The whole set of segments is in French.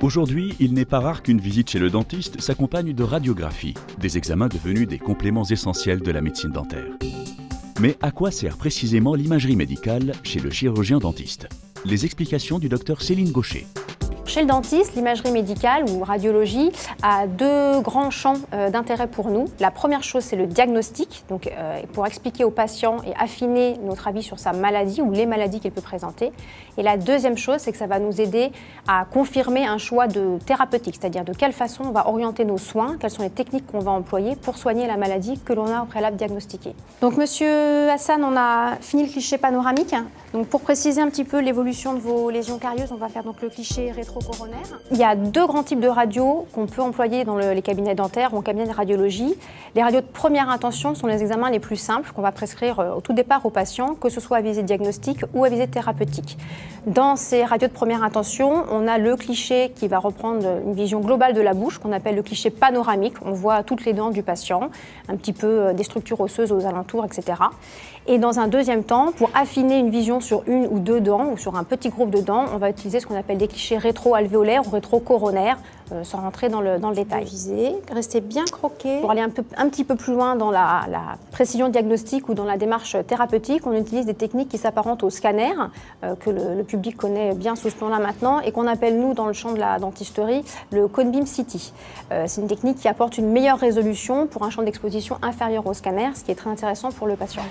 Aujourd'hui, il n'est pas rare qu'une visite chez le dentiste s'accompagne de radiographies, des examens devenus des compléments essentiels de la médecine dentaire. Mais à quoi sert précisément l'imagerie médicale chez le chirurgien dentiste? Les explications du docteur Céline Gaucher. Chez le dentiste, l'imagerie médicale ou radiologie a deux grands champs d'intérêt pour nous. La première chose, c'est le diagnostic, donc pour expliquer au patient et affiner notre avis sur sa maladie ou les maladies qu'il peut présenter. Et la deuxième chose, c'est que ça va nous aider à confirmer un choix de thérapeutique, c'est-à-dire de quelle façon on va orienter nos soins, quelles sont les techniques qu'on va employer pour soigner la maladie que l'on a au préalable diagnostiquée. Donc Monsieur Hassan, on a fini le cliché panoramique. Donc pour préciser un petit peu l'évolution de vos lésions carieuses, on va faire donc le cliché rétrocoronaire. Il y a deux grands types de radios qu'on peut employer dans les cabinets dentaires ou en cabinet de radiologie. Les radios de première intention sont les examens les plus simples qu'on va prescrire au tout départ aux patients, que ce soit à visée diagnostique ou à visée thérapeutique. Dans ces radios de première intention, on a le cliché qui va reprendre une vision globale de la bouche, qu'on appelle le cliché panoramique. On voit toutes les dents du patient, un petit peu des structures osseuses aux alentours, etc. Et dans un deuxième temps, pour affiner une vision sur une ou deux dents ou sur un petit groupe de dents, on va utiliser ce qu'on appelle des clichés rétro-alvéolaires ou rétro-coronaires, sans rentrer dans le détail. Restez bien croqués. Pour aller un petit peu plus loin dans la précision diagnostique ou dans la démarche thérapeutique, on utilise des techniques qui s'apparentent au scanner, que le public connaît bien sous ce plan-là maintenant, et qu'on appelle, nous, dans le champ de la dentisterie, le Cone Beam CT. C'est une technique qui apporte une meilleure résolution pour un champ d'exposition inférieur au scanner, ce qui est très intéressant pour le patient.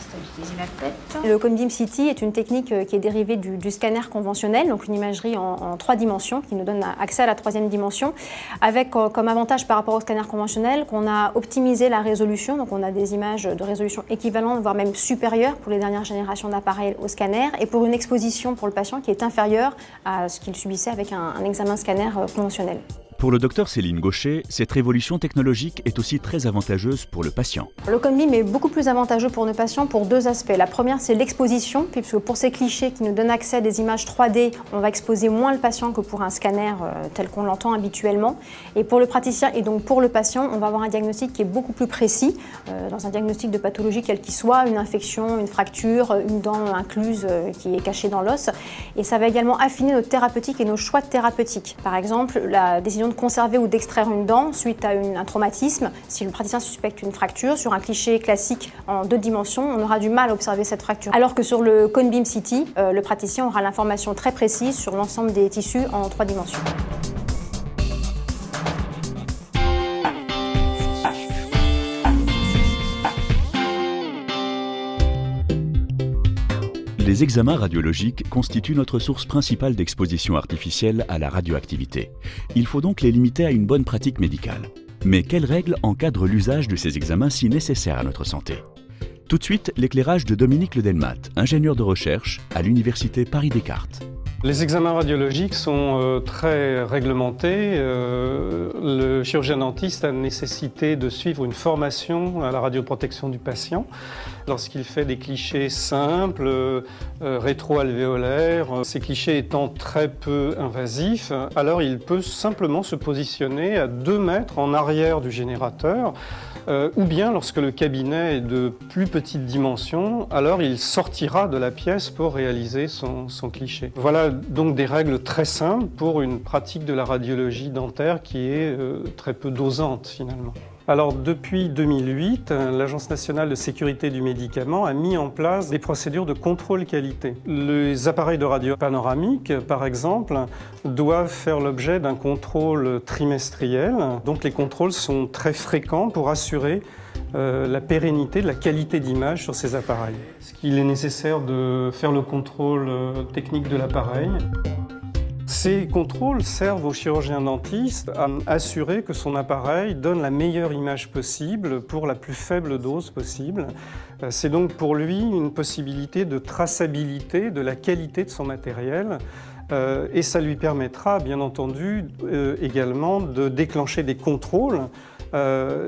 Le Cone Beam CT est une technique qui est dérivée du scanner conventionnel, donc une imagerie en 3 dimensions qui nous donne accès à la 3e dimension, avec comme avantage par rapport au scanner conventionnel qu'on a optimisé la résolution, donc on a des images de résolution équivalente, voire même supérieure pour les dernières générations d'appareils au scanner, et pour une exposition pour le patient qui est inférieure à ce qu'il subissait avec un examen scanner conventionnel. Pour le docteur Céline Gaucher, cette révolution technologique est aussi très avantageuse pour le patient. Le Cone Beam est beaucoup plus avantageux pour nos patients pour deux aspects. La première, c'est l'exposition, puisque pour ces clichés qui nous donnent accès à des images 3D, on va exposer moins le patient que pour un scanner tel qu'on l'entend habituellement. Et pour le praticien et donc pour le patient, on va avoir un diagnostic qui est beaucoup plus précis, dans un diagnostic de pathologie quelle qu'il soit, une infection, une fracture, une dent incluse qui est cachée dans l'os. Et ça va également affiner notre thérapeutique et nos choix de thérapeutique. Par exemple, la décision de conserver ou d'extraire une dent suite à un traumatisme. Si le praticien suspecte une fracture, sur un cliché classique en 2 dimensions, on aura du mal à observer cette fracture. Alors que sur le Cone Beam CT, le praticien aura l'information très précise sur l'ensemble des tissus en 3 dimensions. Les examens radiologiques constituent notre source principale d'exposition artificielle à la radioactivité. Il faut donc les limiter à une bonne pratique médicale. Mais quelles règles encadrent l'usage de ces examens si nécessaires à notre santé? Tout de suite, l'éclairage de Dominique Ledelmat, ingénieur de recherche à l'université Paris-Descartes. Les examens radiologiques sont très réglementés. Le chirurgien dentiste a nécessité de suivre une formation à la radioprotection du patient. Lorsqu'il fait des clichés simples, rétro-alvéolaires, ces clichés étant très peu invasifs, alors il peut simplement se positionner à 2 mètres en arrière du générateur, ou bien lorsque le cabinet est de plus petite dimension, alors il sortira de la pièce pour réaliser son cliché. Voilà donc des règles très simples pour une pratique de la radiologie dentaire qui est très peu dosante finalement. Alors depuis 2008, l'Agence nationale de sécurité du médicament a mis en place des procédures de contrôle qualité. Les appareils de radio panoramique, par exemple, doivent faire l'objet d'un contrôle trimestriel. Donc les contrôles sont très fréquents pour assurer la pérennité de la qualité d'image sur ces appareils. Est-ce qu'il est nécessaire de faire le contrôle technique de l'appareil? Ces contrôles servent au chirurgien dentiste à assurer que son appareil donne la meilleure image possible pour la plus faible dose possible. C'est donc pour lui une possibilité de traçabilité de la qualité de son matériel. Et ça lui permettra, bien entendu, également de déclencher des contrôles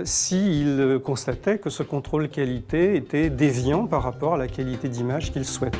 s'il constatait que ce contrôle qualité était déviant par rapport à la qualité d'image qu'il souhaite.